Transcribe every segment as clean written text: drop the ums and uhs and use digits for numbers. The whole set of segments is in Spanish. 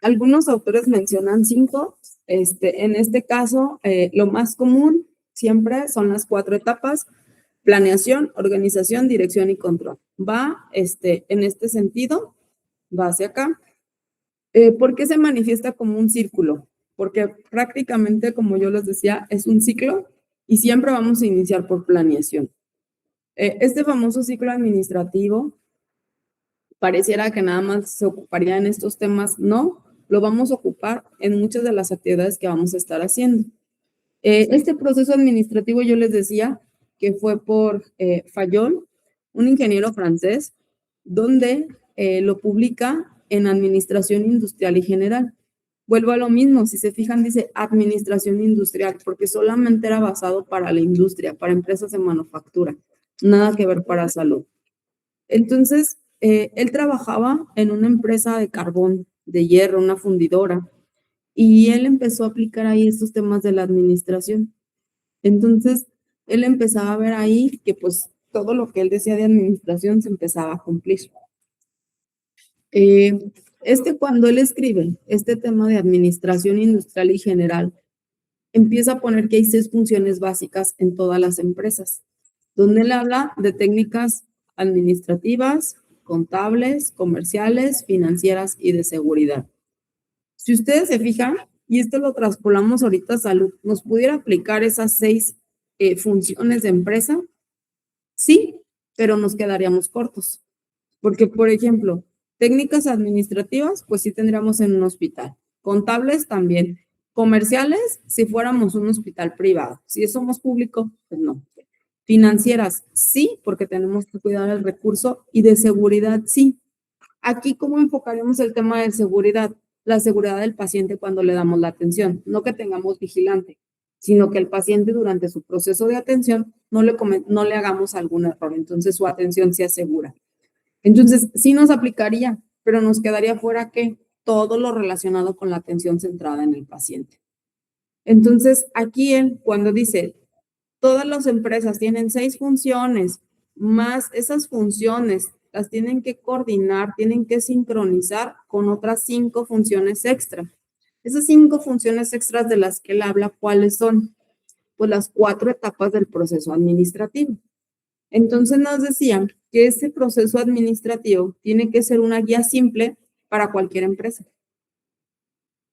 Algunos autores mencionan 5. En este caso, lo más común siempre son las 4 etapas: planeación, organización, dirección y control. Va en este sentido, va hacia acá. ¿Por qué se manifiesta como un círculo? Porque prácticamente, como yo les decía, es un ciclo y siempre vamos a iniciar por planeación. Este famoso ciclo administrativo pareciera que nada más se ocuparía en estos temas. No, lo vamos a ocupar en muchas de las actividades que vamos a estar haciendo. Este proceso administrativo, yo les decía que fue por Fayol, un ingeniero francés, donde lo publica en Administración Industrial y General. Vuelvo a lo mismo, si se fijan, dice Administración Industrial, porque solamente era basado para la industria, para empresas de manufactura, nada que ver para salud. Entonces, él trabajaba en una empresa de carbón, de hierro, una fundidora, y él empezó a aplicar ahí estos temas de la administración. Entonces, él empezaba a ver ahí que pues todo lo que él decía de administración se empezaba a cumplir. Cuando él escribe este tema de administración industrial y general, empieza a poner que hay 6 funciones básicas en todas las empresas, donde él habla de técnicas administrativas, contables, comerciales, financieras y de seguridad. Si ustedes se fijan, y esto lo traspolamos ahorita a salud, ¿nos pudiera aplicar esas 6 funciones de empresa? Sí, pero nos quedaríamos cortos. Porque, por ejemplo, técnicas administrativas, pues sí tendríamos en un hospital. Contables también. Comerciales, si fuéramos un hospital privado. Si somos público, pues no. Financieras, sí, porque tenemos que cuidar el recurso. Y de seguridad, sí. Aquí, ¿cómo enfocaremos el tema de seguridad? La seguridad del paciente cuando le damos la atención. No que tengamos vigilante, sino que el paciente durante su proceso de atención no le hagamos algún error. Entonces, su atención se asegura. Entonces, sí nos aplicaría, pero nos quedaría fuera que todo lo relacionado con la atención centrada en el paciente. Entonces, aquí él, cuando dice, todas las empresas tienen 6 funciones, más esas funciones las tienen que coordinar, tienen que sincronizar con otras 5 funciones extra. Esas 5 funciones extras de las que él habla, ¿cuáles son? Pues las 4 etapas del proceso administrativo. Entonces nos decían que ese proceso administrativo tiene que ser una guía simple para cualquier empresa.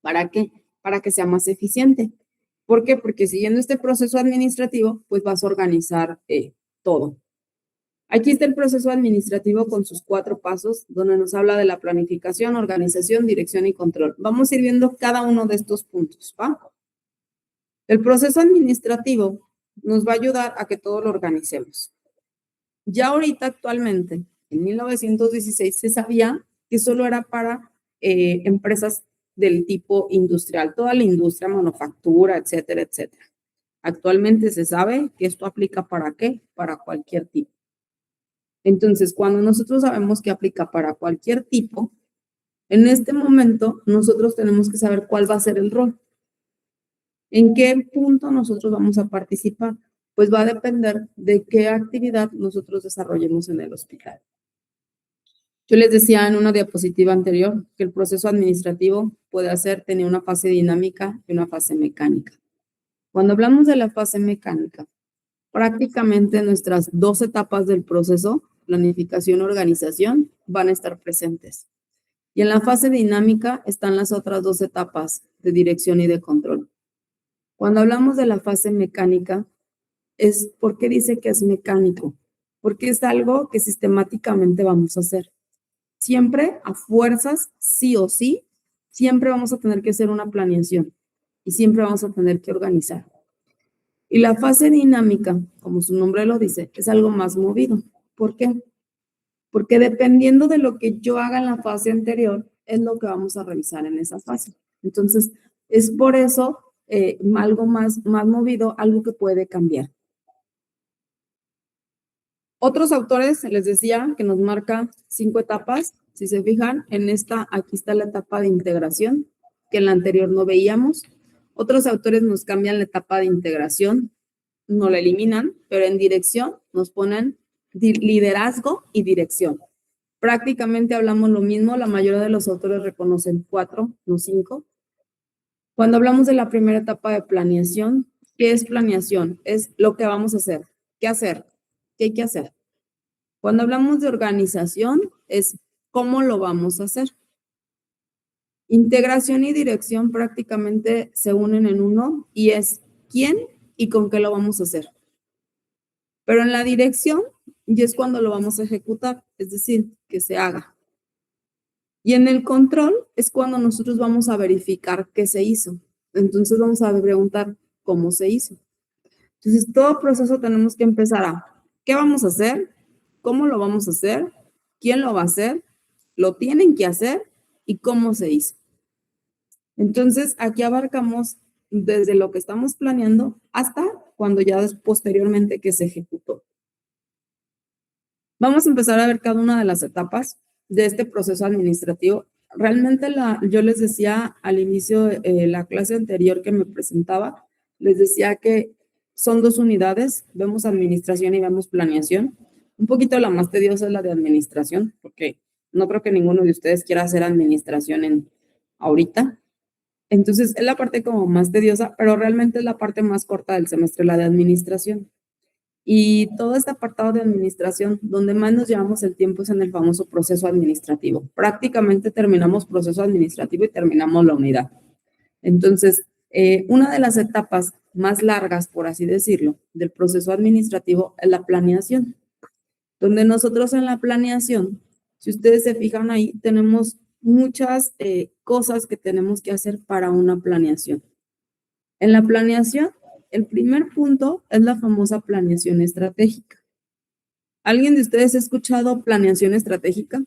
¿Para qué? Para que sea más eficiente. ¿Por qué? Porque siguiendo este proceso administrativo, pues vas a organizar todo. Aquí está el proceso administrativo con sus 4 pasos, donde nos habla de la planificación, organización, dirección y control. Vamos a ir viendo cada uno de estos puntos, ¿va? El proceso administrativo nos va a ayudar a que todo lo organicemos. Ya ahorita actualmente, en 1916, se sabía que solo era para empresas del tipo industrial, toda la industria, manufactura, etcétera, etcétera. Actualmente se sabe que esto aplica para qué, para cualquier tipo. Entonces, cuando nosotros sabemos que aplica para cualquier tipo, en este momento nosotros tenemos que saber cuál va a ser el rol. ¿En qué punto nosotros vamos a participar? Pues va a depender de qué actividad nosotros desarrollemos en el hospital. Yo les decía en una diapositiva anterior que el proceso administrativo puede tener una fase dinámica y una fase mecánica. Cuando hablamos de la fase mecánica, prácticamente nuestras 2 etapas del proceso, planificación, organización, van a estar presentes. Y en la fase dinámica están las otras 2 etapas de dirección y de control. Cuando hablamos de la fase mecánica, ¿por qué dice que es mecánico? Porque es algo que sistemáticamente vamos a hacer. Siempre, a fuerzas, sí o sí, siempre vamos a tener que hacer una planeación y siempre vamos a tener que organizar. Y la fase dinámica, como su nombre lo dice, es algo más movido. ¿Por qué? Porque dependiendo de lo que yo haga en la fase anterior, es lo que vamos a revisar en esa fase. Entonces, es por eso algo más movido, algo que puede cambiar. Otros autores, les decía, que nos marca 5 etapas. Si se fijan, aquí está la etapa de integración, que en la anterior no veíamos. Otros autores nos cambian la etapa de integración, no la eliminan, pero en dirección nos ponen liderazgo y dirección. prácticamente hablamos lo mismo, la mayoría de los autores reconocen 4, no 5. Cuando hablamos de la primera etapa de planeación, ¿qué es planeación? Es lo que vamos a hacer. ¿Qué hacer? ¿Qué hay que hacer? Cuando hablamos de organización, es cómo lo vamos a hacer. Integración y dirección prácticamente se unen en uno y es quién y con qué lo vamos a hacer. Pero en la dirección ya es cuando lo vamos a ejecutar, es decir, que se haga. Y en el control es cuando nosotros vamos a verificar qué se hizo. Entonces vamos a preguntar cómo se hizo. Entonces todo proceso tenemos que empezar a ¿qué vamos a hacer? ¿Cómo lo vamos a hacer? ¿Quién lo va a hacer? ¿Lo tienen que hacer? ¿Y cómo se hizo? Entonces aquí abarcamos desde lo que estamos planeando hasta cuando ya posteriormente que se ejecutó. Vamos a empezar a ver cada una de las etapas de este proceso administrativo. Realmente yo les decía al inicio de la clase anterior que me presentaba, les decía que son 2 unidades, vemos administración y vemos planeación. Un poquito la más tediosa es la de administración, porque no creo que ninguno de ustedes quiera hacer administración ahorita. Entonces es la parte como más tediosa, pero realmente es la parte más corta del semestre, la de administración. Y todo este apartado de administración, donde más nos llevamos el tiempo es en el famoso proceso administrativo. Prácticamente terminamos proceso administrativo y terminamos la unidad. Entonces, una de las etapas más largas, por así decirlo, del proceso administrativo es la planeación, donde nosotros en la planeación, si ustedes se fijan ahí, tenemos muchas cosas que tenemos que hacer para una planeación. En la planeación, el primer punto es la famosa planeación estratégica. ¿Alguien de ustedes ha escuchado planeación estratégica?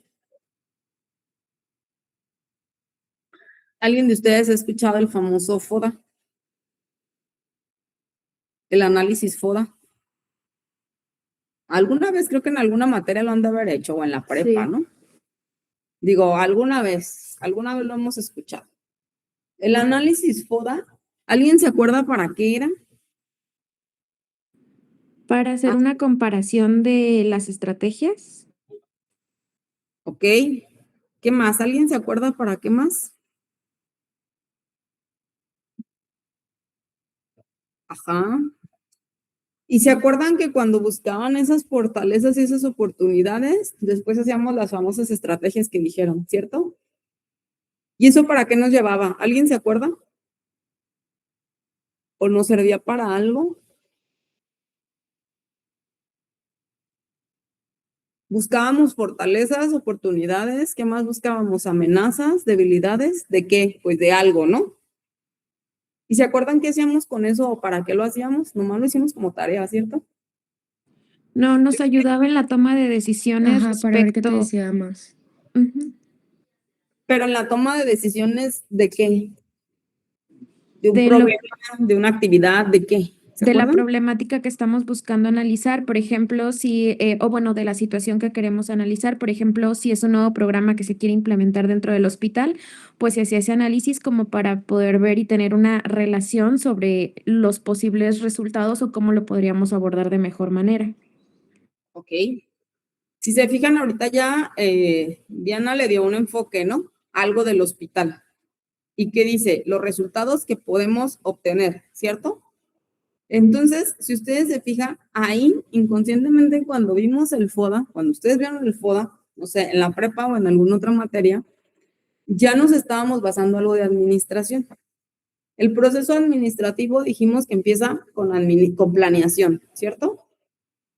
¿Alguien de ustedes ha escuchado el famoso FODA? El análisis FODA. Alguna vez creo que en alguna materia lo han de haber hecho o en la prepa, sí, ¿no? Digo, alguna vez lo hemos escuchado. El análisis FODA, ¿alguien se acuerda para qué era? Para hacer una comparación de las estrategias. Ok. ¿Qué más? ¿Alguien se acuerda para qué más? Ajá. ¿Y se acuerdan que cuando buscaban esas fortalezas y esas oportunidades, después hacíamos las famosas estrategias que dijeron, ¿cierto? ¿Y eso para qué nos llevaba? ¿Alguien se acuerda? ¿O nos servía para algo? Buscábamos fortalezas, oportunidades, ¿qué más buscábamos? Amenazas, debilidades, ¿de qué? Pues de algo, ¿no? ¿Y se acuerdan qué hacíamos con eso o para qué lo hacíamos? Nomás lo hicimos como tarea, ¿cierto? No, nos ayudaba en la toma de decisiones. Ajá, para ver qué te decía más. Pero en la toma de decisiones, ¿de qué? ¿De un De problema, de una actividad, de qué? ¿Se de la acuerdan? problemática que estamos buscando analizar, por ejemplo, si, o bueno, de la situación que queremos analizar, por ejemplo, si es un nuevo programa que se quiere implementar dentro del hospital, pues se hacía ese análisis como para poder ver y tener una relación sobre los posibles resultados o cómo lo podríamos abordar de mejor manera. Ok. Si se fijan, ahorita ya Diana le dio un enfoque, ¿no? Algo del hospital. ¿Y qué dice? Los resultados que podemos obtener, ¿cierto? Entonces, si ustedes se fijan, ahí inconscientemente cuando vimos el FODA, cuando ustedes vieron el FODA, no sé, en la prepa o en alguna otra materia, ya nos estábamos basando algo de administración. El proceso administrativo dijimos que empieza con planeación, ¿cierto?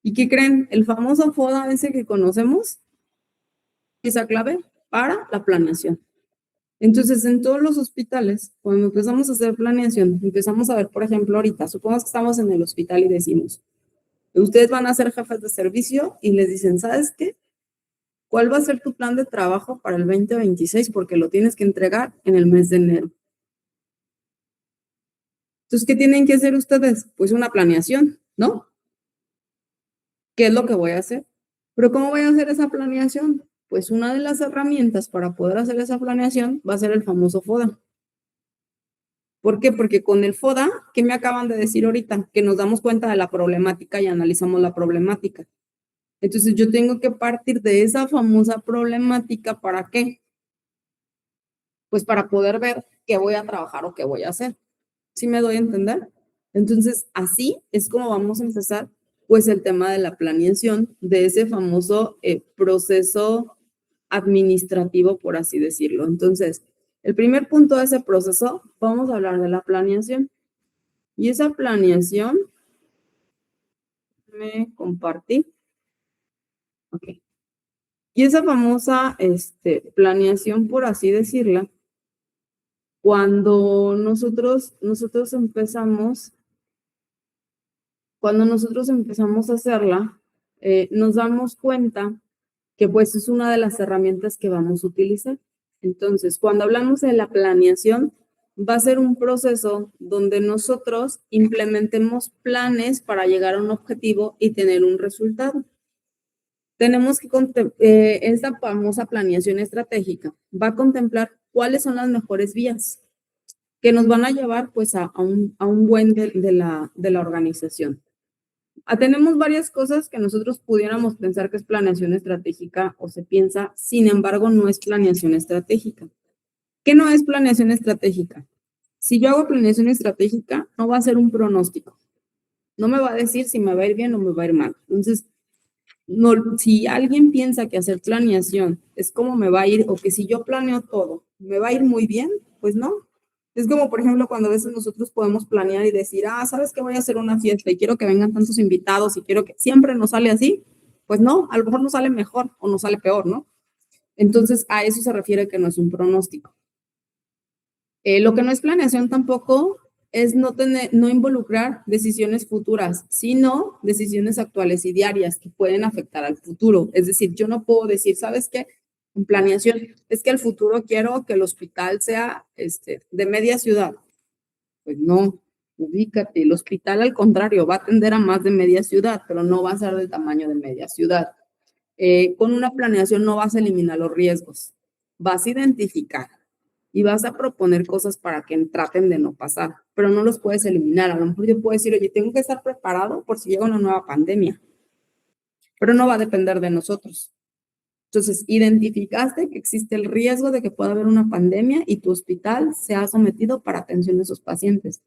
¿Y qué creen? El famoso FODA ese que conocemos, esa clave para la planeación. Entonces, en todos los hospitales, cuando empezamos a hacer planeación, empezamos a ver, por ejemplo, ahorita, supongamos que estamos en el hospital y decimos, ustedes van a ser jefes de servicio y les dicen, ¿sabes qué? ¿Cuál va a ser tu plan de trabajo para el 2026? Porque lo tienes que entregar en el mes de enero. Entonces, ¿qué tienen que hacer ustedes? Pues una planeación, ¿no? ¿Qué es lo que voy a hacer? Pero ¿cómo voy a hacer esa planeación? Pues una de las herramientas para poder hacer esa planeación va a ser el famoso FODA. ¿Por qué? Porque con el FODA, ¿qué me acaban de decir ahorita? Que nos damos cuenta de la problemática y analizamos la problemática. Entonces yo tengo que partir de esa famosa problemática, ¿para qué? Pues para poder ver qué voy a trabajar o qué voy a hacer. ¿Sí me doy a entender? Entonces, así es como vamos a empezar, pues, el tema de la planeación, de ese famoso proceso administrativo, por así decirlo. Entonces, el primer punto de ese proceso, vamos a hablar de la planeación. Y esa planeación, me compartí. Ok. Y esa famosa planeación, por así decirla, cuando nosotros empezamos a hacerla, nos damos cuenta que pues es una de las herramientas que vamos a utilizar. Entonces, cuando hablamos de la planeación, va a ser un proceso donde nosotros implementemos planes para llegar a un objetivo y tener un resultado. Tenemos que esta famosa planeación estratégica va a contemplar cuáles son las mejores vías que nos van a llevar pues a un buen de la organización. Tenemos varias cosas que nosotros pudiéramos pensar que es planeación estratégica o se piensa, sin embargo, no es planeación estratégica. ¿Qué no es planeación estratégica? Si yo hago planeación estratégica, no va a ser un pronóstico. No me va a decir si me va a ir bien o me va a ir mal. Entonces, no, si alguien piensa que hacer planeación es como me va a ir, o que si yo planeo todo, me va a ir muy bien, pues no. Es como, por ejemplo, cuando a veces nosotros podemos planear y decir, ¿sabes qué? Voy a hacer una fiesta y quiero que vengan tantos invitados y quiero que siempre nos sale así. Pues no, a lo mejor nos sale mejor o nos sale peor, ¿no? Entonces, a eso se refiere que no es un pronóstico. Lo que no es planeación tampoco es no involucrar decisiones futuras, sino decisiones actuales y diarias que pueden afectar al futuro. Es decir, yo no puedo decir, ¿sabes qué? En planeación, es que al futuro quiero que el hospital sea de media ciudad. Pues no, ubícate. El hospital, al contrario, va a atender a más de media ciudad, pero no va a ser del tamaño de media ciudad. Con una planeación no vas a eliminar los riesgos, vas a identificar y vas a proponer cosas para que traten de no pasar, pero no los puedes eliminar. A lo mejor yo puedo decir, oye, tengo que estar preparado por si llega una nueva pandemia, pero no va a depender de nosotros. Entonces, identificaste que existe el riesgo de que pueda haber una pandemia y tu hospital se ha sometido para atención de esos pacientes.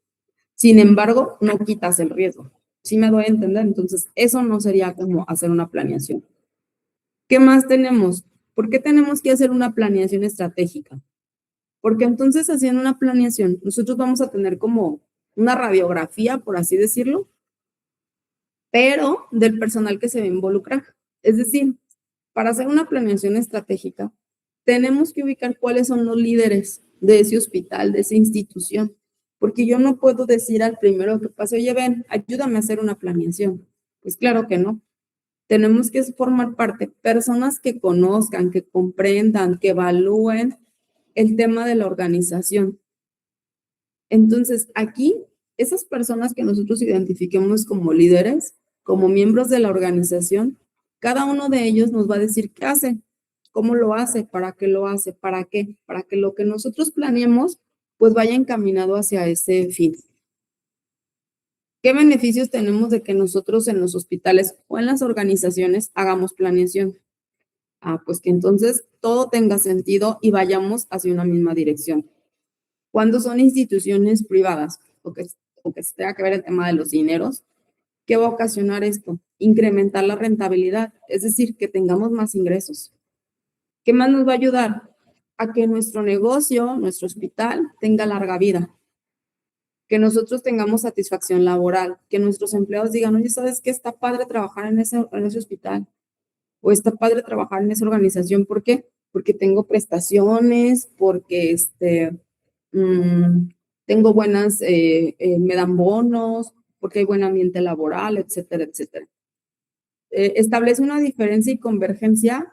Sin embargo, no quitas el riesgo. ¿Sí me doy a entender? Entonces, eso no sería como hacer una planeación. ¿Qué más tenemos? ¿Por qué tenemos que hacer una planeación estratégica? Porque entonces haciendo una planeación, nosotros vamos a tener como una radiografía, por así decirlo, pero del personal que se va a involucrar. Es decir, para hacer una planeación estratégica, tenemos que ubicar cuáles son los líderes de ese hospital, de esa institución, porque yo no puedo decir al primero que pase, oye, ven, ayúdame a hacer una planeación. Pues claro que no. Tenemos que formar parte personas que conozcan, que comprendan, que evalúen el tema de la organización. Entonces, aquí, esas personas que nosotros identifiquemos como líderes, como miembros de la organización, cada uno de ellos nos va a decir qué hace, cómo lo hace, para qué lo hace, para qué, para que lo que nosotros planeemos, pues vaya encaminado hacia ese fin. ¿Qué beneficios tenemos de que nosotros en los hospitales o en las organizaciones hagamos planeación? Pues que entonces todo tenga sentido y vayamos hacia una misma dirección. Cuando son instituciones privadas o que se tenga que ver el tema de los dineros, ¿qué va a ocasionar esto? Incrementar la rentabilidad, es decir, que tengamos más ingresos. ¿Qué más nos va a ayudar? A que nuestro negocio, nuestro hospital, tenga larga vida. Que nosotros tengamos satisfacción laboral, que nuestros empleados digan, oye, ¿sabes qué? Está padre trabajar en ese hospital o está padre trabajar en esa organización. ¿Por qué? Porque tengo prestaciones, porque tengo buenas, me dan bonos, porque hay buen ambiente laboral, etcétera, etcétera. Establece una diferencia y convergencia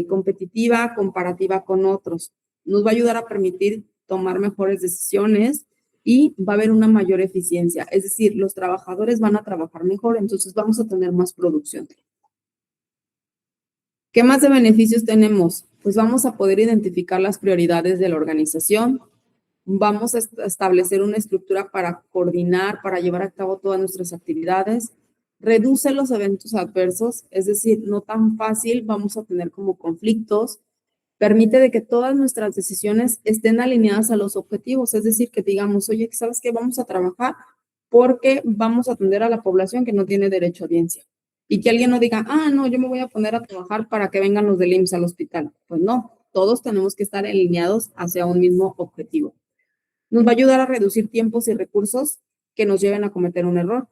competitiva, comparativa con otros. Nos va a ayudar a permitir tomar mejores decisiones y va a haber una mayor eficiencia. Es decir, los trabajadores van a trabajar mejor, entonces vamos a tener más producción. ¿Qué más de beneficios tenemos? Pues vamos a poder identificar las prioridades de la organización, vamos a establecer una estructura para coordinar, para llevar a cabo todas nuestras actividades, reduce los eventos adversos, es decir, no tan fácil vamos a tener como conflictos, permite de que todas nuestras decisiones estén alineadas a los objetivos, es decir, que digamos, oye, ¿sabes qué? Vamos a trabajar porque vamos a atender a la población que no tiene derecho a audiencia. Y que alguien no diga, ah, no, yo me voy a poner a trabajar para que vengan los del IMSS al hospital. Pues no, todos tenemos que estar alineados hacia un mismo objetivo. Nos va a ayudar a reducir tiempos y recursos que nos lleven a cometer un error.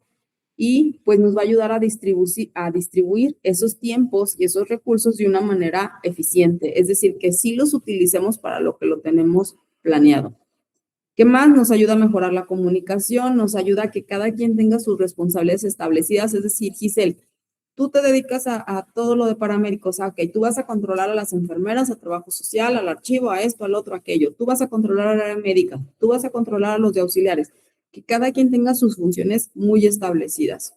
Y pues nos va a ayudar a distribuir esos tiempos y esos recursos de una manera eficiente. Es decir, que sí los utilicemos para lo que lo tenemos planeado. ¿Qué más? Nos ayuda a mejorar la comunicación, nos ayuda a que cada quien tenga sus responsabilidades establecidas. Es decir, Giselle, tú te dedicas a todo lo de paramédicos, ok, tú vas a controlar a las enfermeras, a trabajo social, al archivo, a esto, al otro, a aquello. Tú vas a controlar al área médica, tú vas a controlar a los de auxiliares. Que cada quien tenga sus funciones muy establecidas.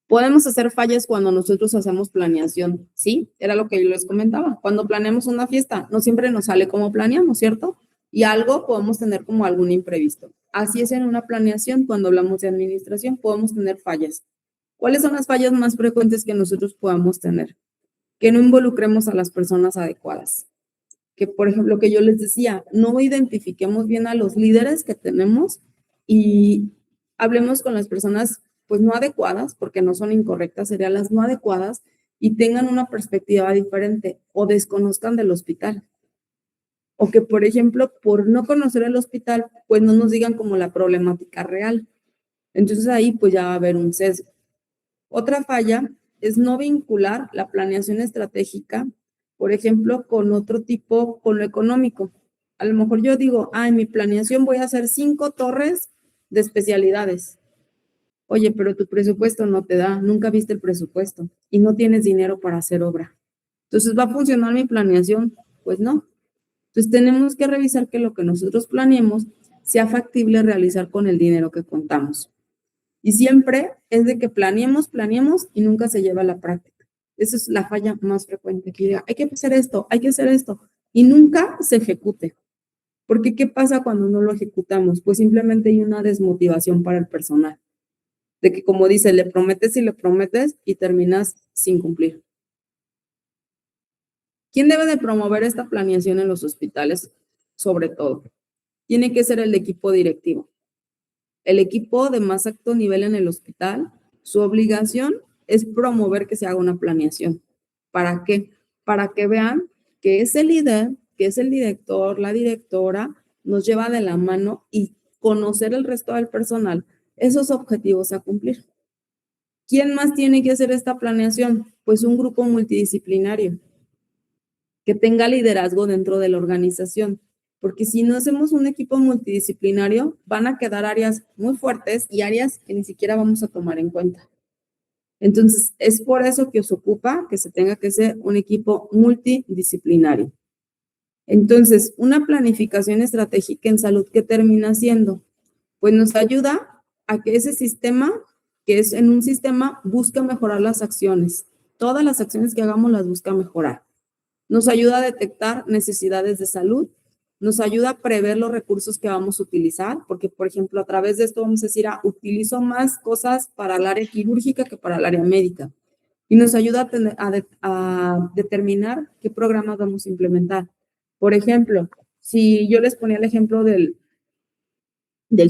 Podemos hacer fallas cuando nosotros hacemos planeación, ¿sí? Era lo que yo les comentaba. Cuando planeamos una fiesta, no siempre nos sale como planeamos, ¿cierto? Y algo podemos tener como algún imprevisto. Así es en una planeación, cuando hablamos de administración, podemos tener fallas. ¿Cuáles son las fallas más frecuentes que nosotros podamos tener? Que no involucremos a las personas adecuadas. Que, por ejemplo, lo que yo les decía, no identifiquemos bien a los líderes que tenemos y hablemos con las personas, pues, no adecuadas, porque no son incorrectas, serían las no adecuadas, y tengan una perspectiva diferente o desconozcan del hospital. O que, por ejemplo, por no conocer el hospital, pues no nos digan como la problemática real. Entonces ahí pues ya va a haber un sesgo. Otra falla es no vincular la planeación estratégica, por ejemplo, con otro tipo, con lo económico. A lo mejor yo digo, en mi planeación voy a hacer 5 torres de especialidades. Oye, pero tu presupuesto no te da, nunca viste el presupuesto y no tienes dinero para hacer obra. Entonces, ¿va a funcionar mi planeación? Pues no. Entonces, tenemos que revisar que lo que nosotros planeemos sea factible realizar con el dinero que contamos. Y siempre es de que planeemos y nunca se lleva a la práctica. Esa es la falla más frecuente, que diga, hay que hacer esto, y nunca se ejecute. Porque ¿qué pasa cuando no lo ejecutamos? Pues simplemente hay una desmotivación para el personal. De que, como dice, le prometes y terminas sin cumplir. ¿Quién debe de promover esta planeación en los hospitales? Sobre todo, tiene que ser el equipo directivo. El equipo de más alto nivel en el hospital, su obligación es promover que se haga una planeación. ¿Para qué? Para que vean que ese líder, que es el director, la directora, nos lleva de la mano y conocer el resto del personal esos objetivos a cumplir. ¿Quién más tiene que hacer esta planeación? Pues un grupo multidisciplinario que tenga liderazgo dentro de la organización. Porque si no hacemos un equipo multidisciplinario, van a quedar áreas muy fuertes y áreas que ni siquiera vamos a tomar en cuenta. Entonces, es por eso que os ocupa que se tenga que ser un equipo multidisciplinario. Entonces, una planificación estratégica en salud, ¿qué termina siendo? Pues nos ayuda a que ese sistema, que es en un sistema, busca mejorar las acciones. Todas las acciones que hagamos las busca mejorar. Nos ayuda a detectar necesidades de salud, nos ayuda a prever los recursos que vamos a utilizar, porque, por ejemplo, a través de esto vamos a decir, utilizo más cosas para el área quirúrgica que para el área médica. Y nos ayuda a determinar qué programas vamos a implementar. Por ejemplo, si yo les ponía el ejemplo del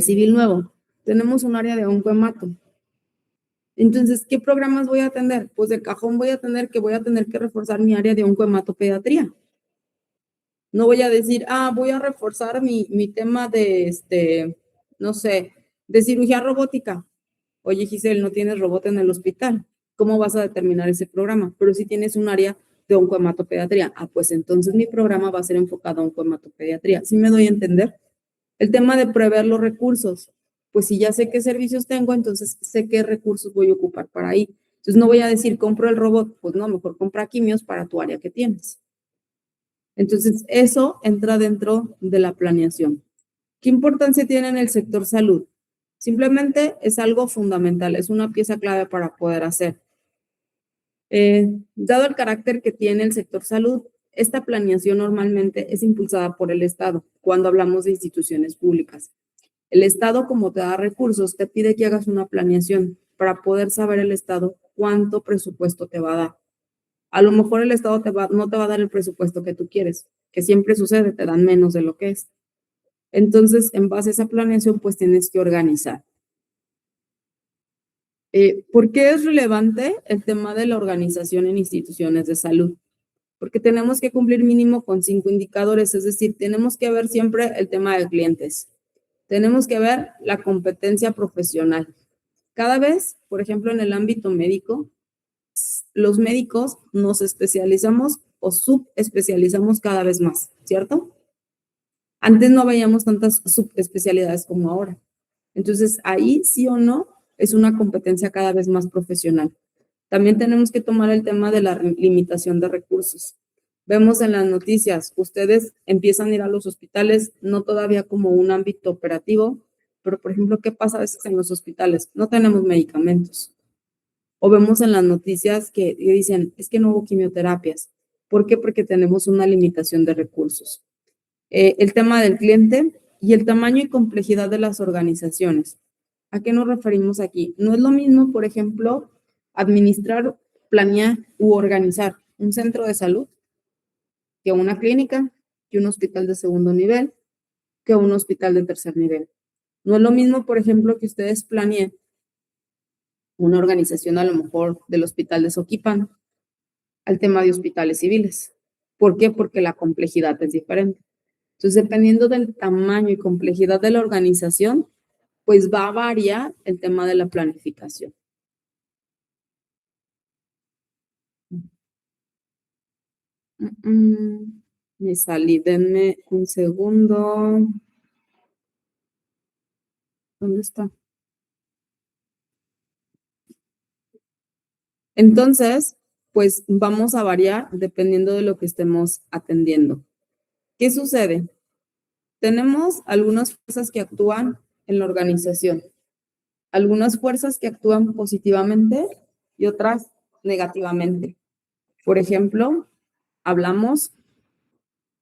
civil nuevo, tenemos un área de oncohemato. Entonces, ¿qué programas voy a atender? Pues de cajón voy a tener que reforzar mi área de oncohematopediatría. No voy a decir, voy a reforzar mi tema de, no sé, de cirugía robótica. Oye, Giselle, no tienes robot en el hospital. ¿Cómo vas a determinar ese programa? Pero si tienes un área de oncohematopediatría, pues entonces mi programa va a ser enfocado a oncohematopediatría. ¿Sí me doy a entender? El tema de prever los recursos. Pues si ya sé qué servicios tengo, entonces sé qué recursos voy a ocupar para ahí. Entonces no voy a decir, compro el robot. Pues no, mejor compra quimios para tu área que tienes. Entonces, eso entra dentro de la planeación. ¿Qué importancia tiene en el sector salud? Simplemente es algo fundamental, es una pieza clave para poder hacer. Dado el carácter que tiene el sector salud, esta planeación normalmente es impulsada por el Estado cuando hablamos de instituciones públicas. El Estado, como te da recursos, te pide que hagas una planeación. para poder saber el Estado cuánto presupuesto te va a dar. A lo mejor el Estado no te va a dar el presupuesto que tú quieres, que siempre sucede, te dan menos de lo que es. Entonces, en base a esa planeación, pues tienes que organizar. ¿Por qué es relevante el tema de la organización en instituciones de salud? Porque tenemos que cumplir mínimo con 5 indicadores, es decir, tenemos que ver siempre el tema de clientes. Tenemos que ver la competencia profesional. Cada vez, por ejemplo, en el ámbito médico, los médicos nos especializamos o subespecializamos cada vez más, ¿cierto? Antes no veíamos tantas subespecialidades como ahora. Entonces, ahí sí o no es una competencia cada vez más profesional. También tenemos que tomar el tema de la limitación de recursos. Vemos en las noticias, ustedes empiezan a ir a los hospitales, no todavía como un ámbito operativo, pero por ejemplo, ¿qué pasa a veces en los hospitales? No tenemos medicamentos. O vemos en las noticias que dicen, es que no hubo quimioterapias. ¿Por qué? Porque tenemos una limitación de recursos. El tema del cliente y el tamaño y complejidad de las organizaciones. ¿A qué nos referimos aquí? No es lo mismo, por ejemplo, administrar, planear u organizar un centro de salud que una clínica, que un hospital de segundo nivel, que un hospital de tercer nivel. No es lo mismo, por ejemplo, que ustedes planeen una organización a lo mejor del hospital de Soquipan al tema de hospitales civiles. ¿Por qué? Porque la complejidad es diferente. Entonces, dependiendo del tamaño y complejidad de la organización, pues va a variar el tema de la planificación. Me salí, denme un segundo. ¿Dónde está? Entonces, pues vamos a variar dependiendo de lo que estemos atendiendo. ¿Qué sucede? Tenemos algunas fuerzas que actúan en la organización, algunas fuerzas que actúan positivamente y otras negativamente. Por ejemplo, hablamos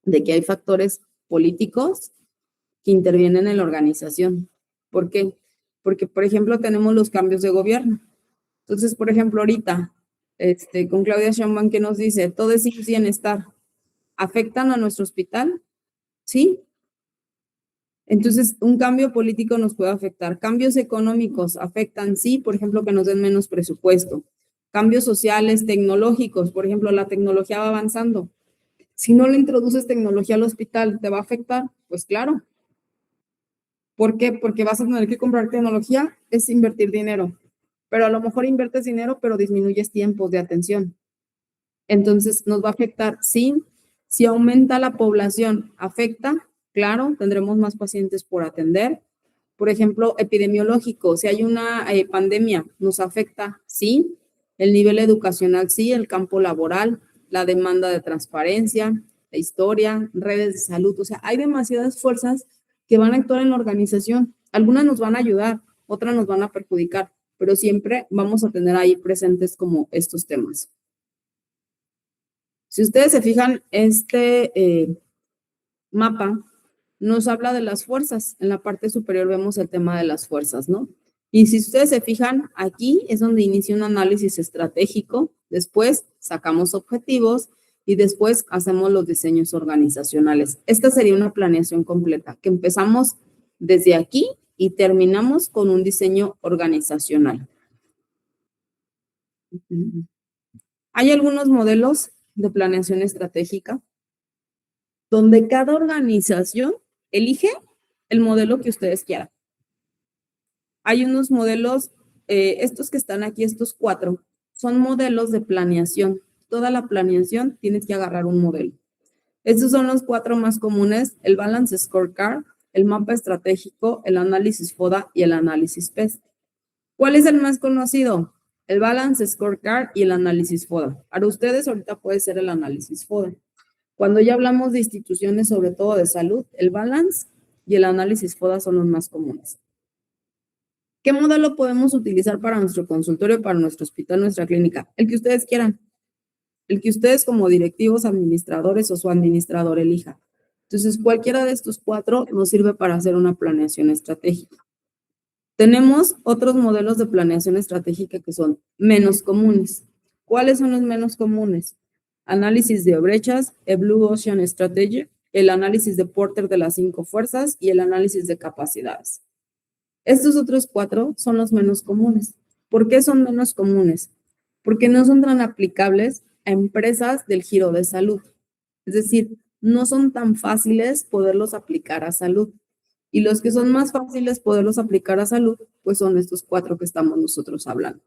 de que hay factores políticos que intervienen en la organización. ¿Por qué? Porque, por ejemplo, tenemos los cambios de gobierno. Entonces, por ejemplo, ahorita, con Claudia Sheinbaum, que nos dice, todo es bienestar, ¿afectan a nuestro hospital? Sí. Entonces, un cambio político nos puede afectar. Cambios económicos afectan, sí, por ejemplo, que nos den menos presupuesto. Cambios sociales, tecnológicos, por ejemplo, la tecnología va avanzando. Si no le introduces tecnología al hospital, ¿te va a afectar? Pues claro. ¿Por qué? Porque vas a tener que comprar tecnología, es invertir dinero. Pero a lo mejor inviertes dinero, pero disminuyes tiempos de atención. Entonces, nos va a afectar, sí. Si aumenta la población, afecta, claro, tendremos más pacientes por atender. Por ejemplo, epidemiológico, si hay una pandemia, ¿nos afecta? Sí. El nivel educacional, sí. El campo laboral, la demanda de transparencia, la historia, redes de salud. O sea, hay demasiadas fuerzas que van a actuar en la organización. Algunas nos van a ayudar, otras nos van a perjudicar, pero siempre vamos a tener ahí presentes como estos temas. Si ustedes se fijan, este mapa nos habla de las fuerzas. En la parte superior vemos el tema de las fuerzas, ¿no? Y si ustedes se fijan, aquí es donde inicia un análisis estratégico, después sacamos objetivos y después hacemos los diseños organizacionales. Esta sería una planeación completa, que empezamos desde aquí y terminamos con un diseño organizacional. Hay algunos modelos de planeación estratégica donde cada organización elige el modelo que ustedes quieran. Hay unos modelos, estos que están aquí, estos 4, son modelos de planeación. Toda la planeación tienes que agarrar un modelo. Estos son los 4 más comunes: el Balance Scorecard, el mapa estratégico, el análisis FODA y el análisis PEST. ¿Cuál es el más conocido? El Balance Scorecard y el análisis FODA. Para ustedes ahorita puede ser el análisis FODA. Cuando ya hablamos de instituciones, sobre todo de salud, el Balance y el análisis FODA son los más comunes. ¿Qué modelo podemos utilizar para nuestro consultorio, para nuestro hospital, nuestra clínica? El que ustedes quieran. El que ustedes como directivos, administradores o su administrador elija. Entonces, cualquiera de estos 4 nos sirve para hacer una planeación estratégica. Tenemos otros modelos de planeación estratégica que son menos comunes. ¿Cuáles son los menos comunes? Análisis de brechas, el Blue Ocean Strategy, el análisis de Porter de las 5 fuerzas y el análisis de capacidades. Estos otros 4 son los menos comunes. ¿Por qué son menos comunes? Porque no son tan aplicables a empresas del giro de salud. Es decir, no son tan fáciles poderlos aplicar a salud. Y los que son más fáciles poderlos aplicar a salud, pues son estos 4 que estamos nosotros hablando.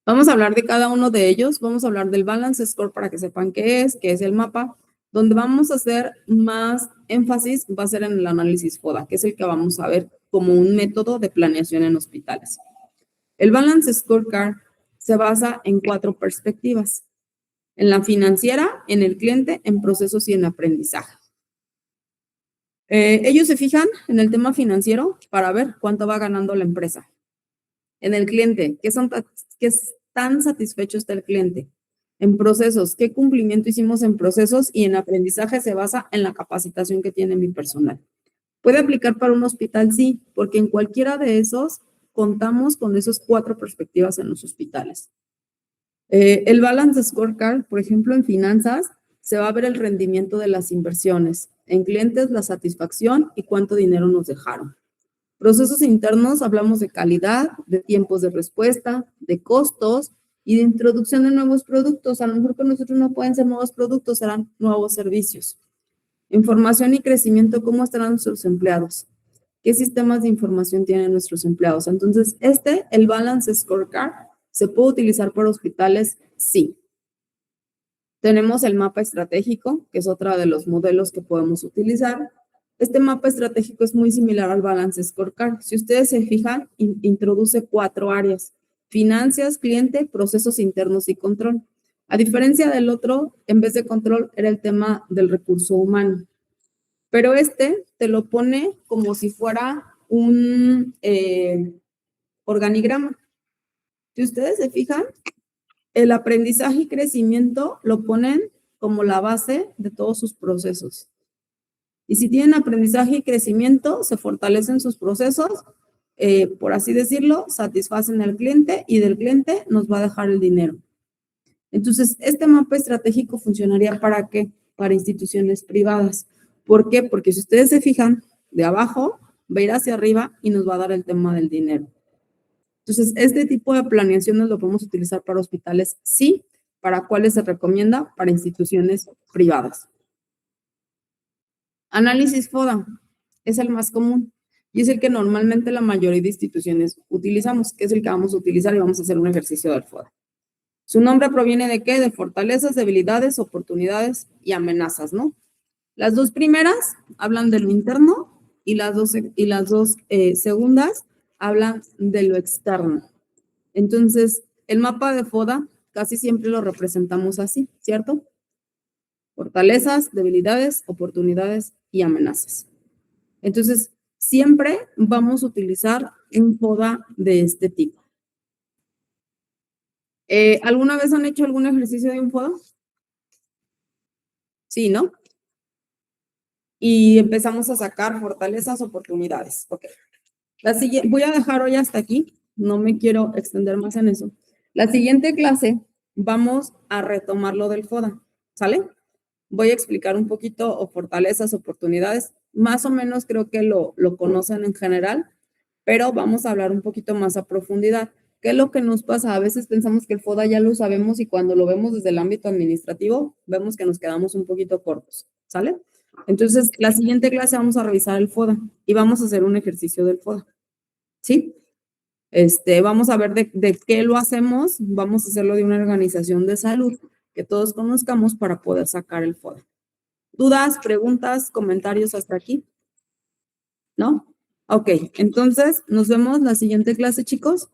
Vamos a hablar de cada uno de ellos. Vamos a hablar del Balance Score para que sepan qué es el mapa. Donde vamos a hacer más énfasis va a ser en el análisis FODA, que es el que vamos a ver como un método de planeación en hospitales. El Balance Scorecard se basa en 4 perspectivas. En la financiera, en el cliente, en procesos y en aprendizaje. Ellos se fijan en el tema financiero para ver cuánto va ganando la empresa. En el cliente, ¿qué tan satisfecho está el cliente? En procesos, ¿qué cumplimiento hicimos en procesos? Y en aprendizaje se basa en la capacitación que tiene mi personal. ¿Puede aplicar para un hospital? Sí, porque en cualquiera de esos contamos con esas 4 perspectivas en los hospitales. El Balance Scorecard, por ejemplo, en finanzas, se va a ver el rendimiento de las inversiones. En clientes, la satisfacción y cuánto dinero nos dejaron. Procesos internos, hablamos de calidad, de tiempos de respuesta, de costos y de introducción de nuevos productos. A lo mejor con nosotros no pueden ser nuevos productos, serán nuevos servicios. Información y crecimiento, ¿cómo estarán nuestros empleados? ¿Qué sistemas de información tienen nuestros empleados? Entonces, el Balance Scorecard, ¿se puede utilizar para hospitales? Sí. Tenemos el mapa estratégico, que es otro de los modelos que podemos utilizar. Este mapa estratégico es muy similar al Balance Scorecard. Si ustedes se fijan, introduce 4 áreas: finanzas, cliente, procesos internos y control. A diferencia del otro, en vez de control, era el tema del recurso humano. Pero te lo pone como si fuera un organigrama. Si ustedes se fijan, el aprendizaje y crecimiento lo ponen como la base de todos sus procesos. Y si tienen aprendizaje y crecimiento, se fortalecen sus procesos, por así decirlo, satisfacen al cliente y del cliente nos va a dejar el dinero. Entonces, este mapa estratégico funcionaría ¿para qué? Para instituciones privadas. ¿Por qué? Porque si ustedes se fijan, de abajo va a ir hacia arriba y nos va a dar el tema del dinero. Entonces, este tipo de planeaciones lo podemos utilizar para hospitales, sí. ¿Para cuáles se recomienda? Para instituciones privadas. Análisis FODA es el más común y es el que normalmente la mayoría de instituciones utilizamos, que es el que vamos a utilizar y vamos a hacer un ejercicio del FODA. Su nombre proviene ¿de qué? De fortalezas, debilidades, oportunidades y amenazas, ¿no? Las 2 primeras hablan de lo interno y las dos segundas hablan de lo externo. Entonces, el mapa de FODA casi siempre lo representamos así, ¿cierto? Fortalezas, debilidades, oportunidades y amenazas. Entonces, siempre vamos a utilizar un FODA de este tipo. ¿Alguna vez han hecho algún ejercicio de un FODA? Sí, ¿no? Y empezamos a sacar fortalezas, oportunidades. Ok. Voy a dejar hoy hasta aquí. No me quiero extender más en eso. La siguiente clase vamos a retomar lo del FODA. ¿Sale? Voy a explicar un poquito o fortalezas, oportunidades. Más o menos creo que lo conocen en general, pero vamos a hablar un poquito más a profundidad. ¿Qué es lo que nos pasa? A veces pensamos que el FODA ya lo sabemos y cuando lo vemos desde el ámbito administrativo, vemos que nos quedamos un poquito cortos. ¿Sale? Entonces, la siguiente clase vamos a revisar el FODA y vamos a hacer un ejercicio del FODA. ¿Sí? Vamos a ver de qué lo hacemos. Vamos a hacerlo de una organización de salud que todos conozcamos para poder sacar el FODA. ¿Dudas, preguntas, comentarios hasta aquí? ¿No? Ok, entonces nos vemos la siguiente clase, chicos.